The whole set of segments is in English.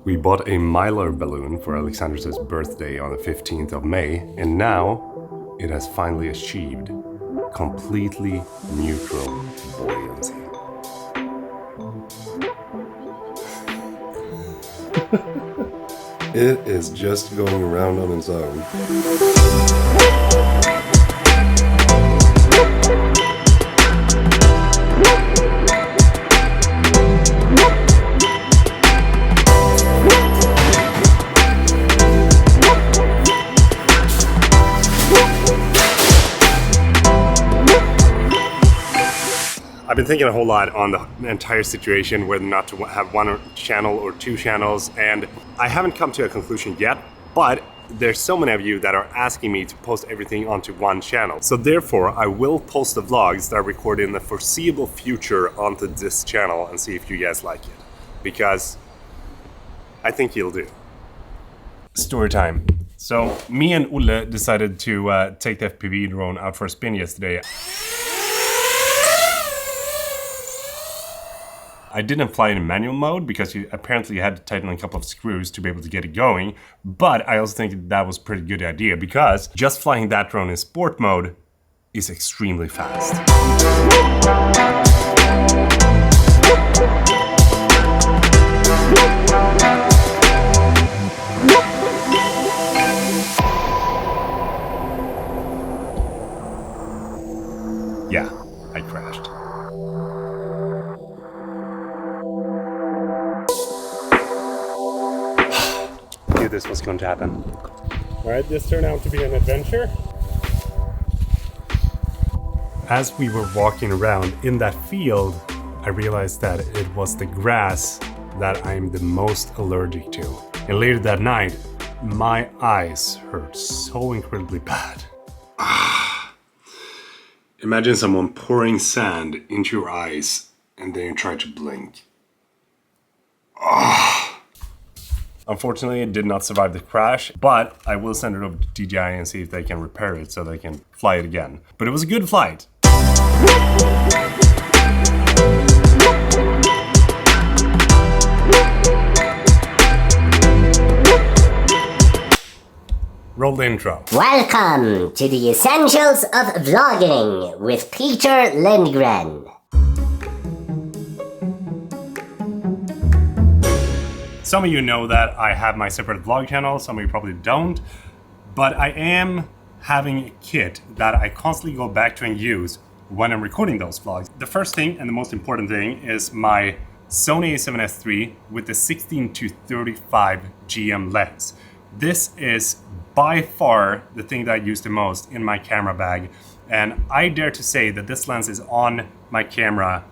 We bought a Mylar balloon for Alexander's birthday on the 15th of May, and now it has finally achieved completely neutral buoyancy. It is just going around on its own. I've been thinking a whole lot on the entire situation, whether or not to have one channel or two channels, and I haven't come to a conclusion yet, but there's so many of you that are asking me to post everything onto one channel. So therefore, I will post the vlogs that I record in the foreseeable future onto this channel and see if you guys like it, because I think you'll do. Story time. So me and Olle decided to take the FPV drone out for a spin yesterday. I didn't fly in manual mode because you apparently had to tighten a couple of screws to be able to get it going, but I also think that was a pretty good idea because just flying that drone in sport mode is extremely fast. Yeah, I crashed. This was going to happen. All right, this turned out to be an adventure. As we were walking around in that field, I realized that it was the grass that I'm the most allergic to. And later that night, my eyes hurt so incredibly bad. Imagine someone pouring sand into your eyes and then you try to blink. Unfortunately, it did not survive the crash, but I will send it over to DJI and see if they can repair it so they can fly it again. But it was a good flight. Roll the intro. Welcome to the Essentials of Vlogging with Peter Lindgren. Some of you know that I have my separate vlog channel, some of you probably don't, but I am having a kit that I constantly go back to and use when I'm recording those vlogs. The first thing and the most important thing is my Sony a7S III with the 16-35 GM lens. This is by far the thing that I use the most in my camera bag, and I dare to say that this lens is on my camera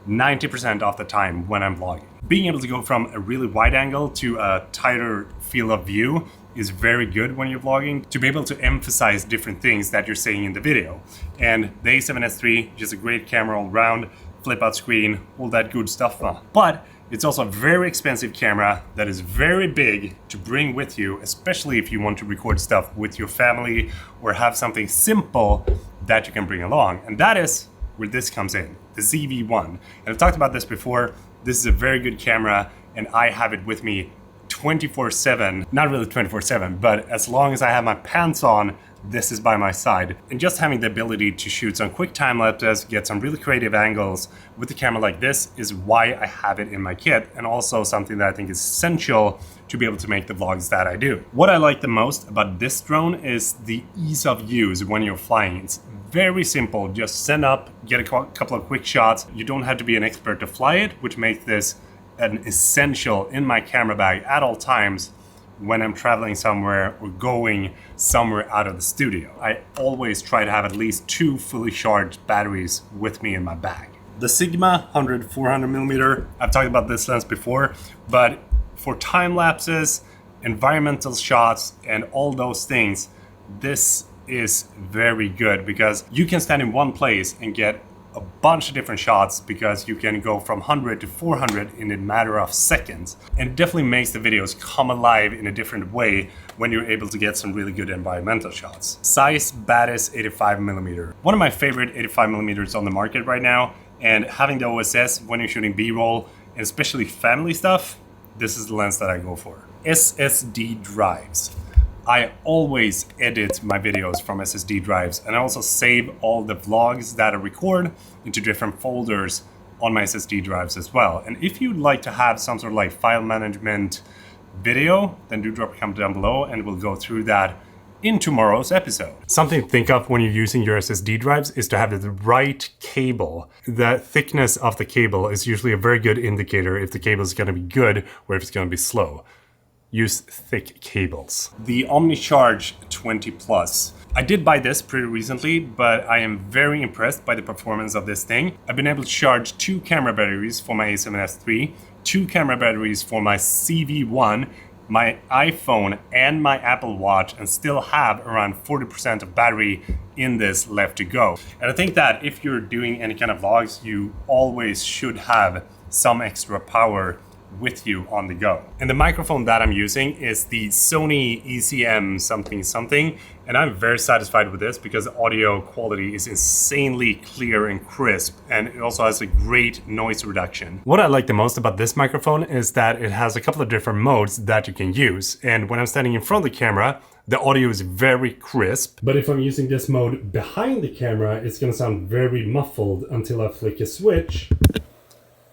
90% of the time when I'm vlogging. Being able to go from a really wide angle to a tighter field of view is very good when you're vlogging, to be able to emphasize different things that you're saying in the video. And the A7S III, just a great camera all around, flip out screen, all that good stuff. But it's also a very expensive camera that is very big to bring with you, especially if you want to record stuff with your family or have something simple that you can bring along. And that is where this comes in, the ZV-1. And I've talked about this before. This is a very good camera and I have it with me 24/7. Not really 24/7, but as long as I have my pants on, this is by my side. And just having the ability to shoot some quick time lapses, get some really creative angles with a camera like this is why I have it in my kit, and also something that I think is essential to be able to make the vlogs that I do. What I like the most about this drone is the ease of use when you're flying. It's very simple, just send up, get a couple of quick shots. You don't have to be an expert to fly it, which makes this an essential in my camera bag at all times when I'm traveling somewhere or going somewhere out of the studio. I always try to have at least 2 fully charged batteries with me in my bag. The Sigma 100-400mm, I've talked about this lens before, but for time lapses, environmental shots, and all those things, this is very good because you can stand in one place and get a bunch of different shots because you can go from 100 to 400 in a matter of seconds. And it definitely makes the videos come alive in a different way when you're able to get some really good environmental shots. Zeiss Batis 85mm. One of my favorite 85mm on the market right now, and having the OSS when you're shooting B-roll, and especially family stuff, this is the lens that I go for. SSD drives. I always edit my videos from SSD drives, and I also save all the vlogs that I record into different folders on my SSD drives as well. And if you'd like to have some sort of like file management video, then do drop a comment down below and we'll go through that in tomorrow's episode. Something to think of when you're using your SSD drives is to have the right cable. The thickness of the cable is usually a very good indicator if the cable is going to be good or if it's going to be slow. Use thick cables. The OmniCharge 20 Plus. I did buy this pretty recently, but I am very impressed by the performance of this thing. I've been able to charge 2 camera batteries for my A7S III, 2 camera batteries for my CV1, my iPhone and my Apple Watch, and still have around 40% of battery in this left to go. And I think that if you're doing any kind of vlogs, you always should have some extra power with you on the go. And the microphone that I'm using is the Sony ECM something, and I'm very satisfied with this because the audio quality is insanely clear and crisp, and it also has a great noise reduction. What I like the most about this microphone is that it has a couple of different modes that you can use, and when I'm standing in front of the camera, the audio is very crisp. But if I'm using this mode behind the camera, it's gonna sound very muffled until I flick a switch,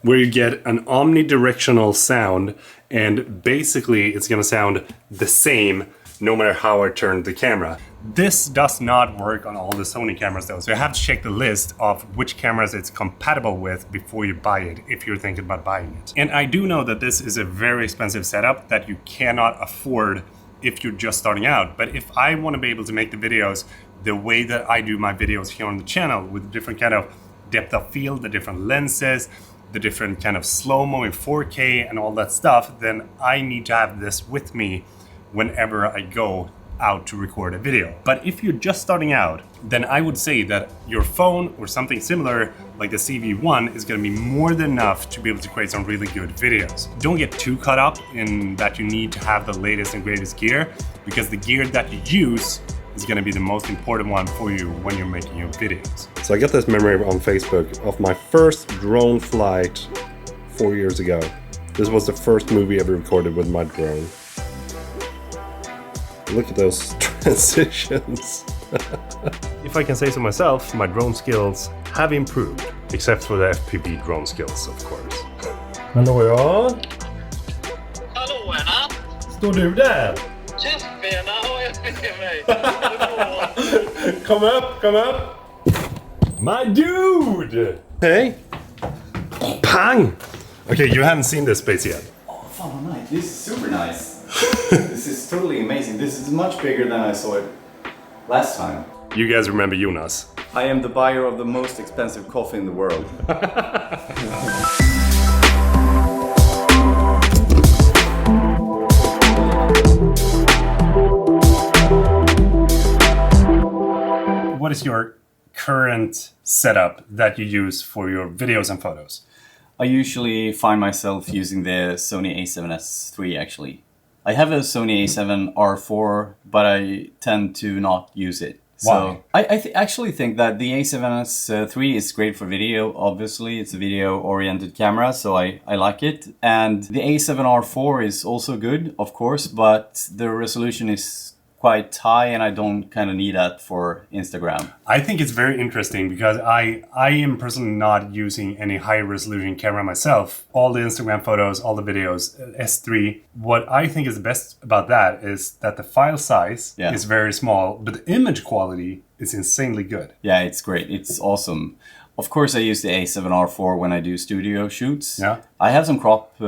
where you get an omnidirectional sound, and basically it's gonna sound the same no matter how I turn the camera. This does not work on all the Sony cameras though, so you have to check the list of which cameras it's compatible with before you buy it, if you're thinking about buying it. And I do know that this is a very expensive setup that you cannot afford if you're just starting out, but if I want to be able to make the videos the way that I do my videos here on the channel, with different kind of depth of field, the different lenses, the different kind of slow-mo in 4K and all that stuff, then I need to have this with me whenever I go out to record a video. But if you're just starting out, then I would say that your phone or something similar like the CV1 is going to be more than enough to be able to create some really good videos. Don't get too caught up in that you need to have the latest and greatest gear, because the gear that you use is going to be the most important one for you when you're making your videos. So I got this memory on Facebook of my first drone flight 4 years ago. This was the first movie ever recorded with my drone. Look at those transitions. If I can say so myself, my drone skills have improved. Except for the FPV drone skills, of course. Hallå ja? Hallå Anna! Står du där? Käftbena har jag med mig. Come up! My dude! Hey! Pang! Okay, you haven't seen this space yet. Oh, fun, nice. This is super nice. This is totally amazing. This is much bigger than I saw it last time. You guys remember Jonas? I am the buyer of the most expensive coffee in the world. What is your current setup that you use for your videos and photos? I usually find myself using the Sony a7S III actually. I have a Sony a7 R4, but I tend to not use it. Why? So I actually think that the a7S III is great for video. Obviously, it's a video-oriented camera, so I like it. And the a7R4 is also good, of course, but the resolution is quite high, and I don't kind of need that for Instagram. I think it's very interesting because I am personally not using any high resolution camera myself. All the Instagram photos, all the videos, S3. What I think is the best about that is that the file size is very small, but the image quality is insanely good. Yeah, it's great. It's awesome. Of course, I use the a7R4 when I do studio shoots. Yeah. I have some crop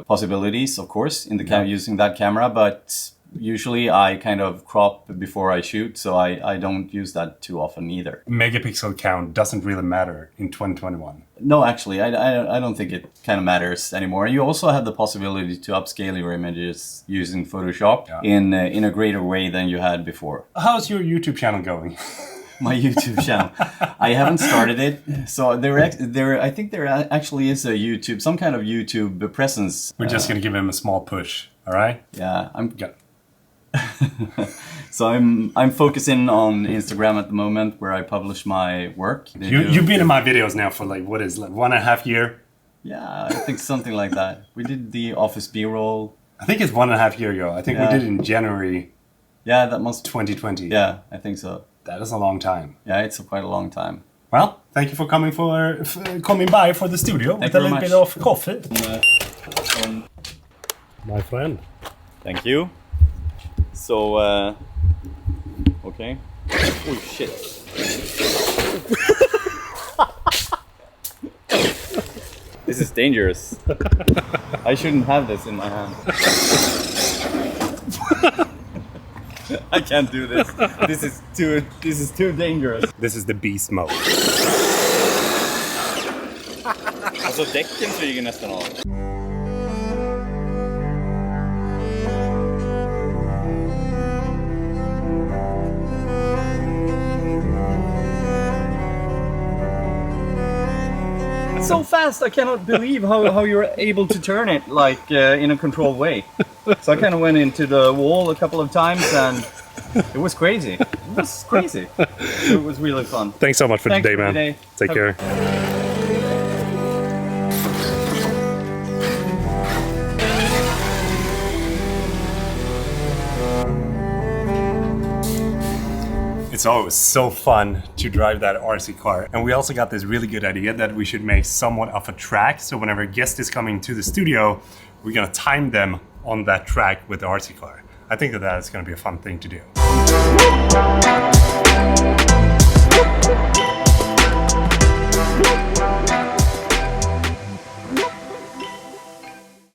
possibilities, of course, in the using that camera, but usually I kind of crop before I shoot, so I don't use that too often either. Megapixel count doesn't really matter in 2021. No, actually, I don't think it kind of matters anymore. You also have the possibility to upscale your images using Photoshop in a greater way than you had before. How's your YouTube channel going? My YouTube channel. I haven't started it, so I think there actually is a YouTube, some kind of YouTube presence. We're just gonna give him a small push, all right? Yeah, So I'm focusing on Instagram at the moment, where I publish my work. You've been in my videos now for like 1.5 years. Yeah, I think something like that. We did the office B-roll. I think it's 1.5 years ago. I think we Yeah. did it in January Yeah, that must... 2020. Yeah, I think so. That is a long time. Yeah, it's quite a long time. Well, thank you for coming coming by for the studio with a you little very bit much. of coffee. My friend. Thank you. So, okay. Oh shit. This is dangerous. I shouldn't have this in my hand. I can't do this. This is too dangerous. This is the beast mode. Alltså däcken flyger nästan av. So fast, I cannot believe how you're able to turn it like in a controlled way. So I kind of went into the wall a couple of times and it was crazy. It was crazy. It was really fun. Thanks so much for Thanks today, for man. today. Take care. It's always so fun to drive that RC car. And we also got this really good idea that we should make somewhat of a track. So whenever a guest is coming to the studio, we're gonna time them on that track with the RC car. I think that is gonna be a fun thing to do.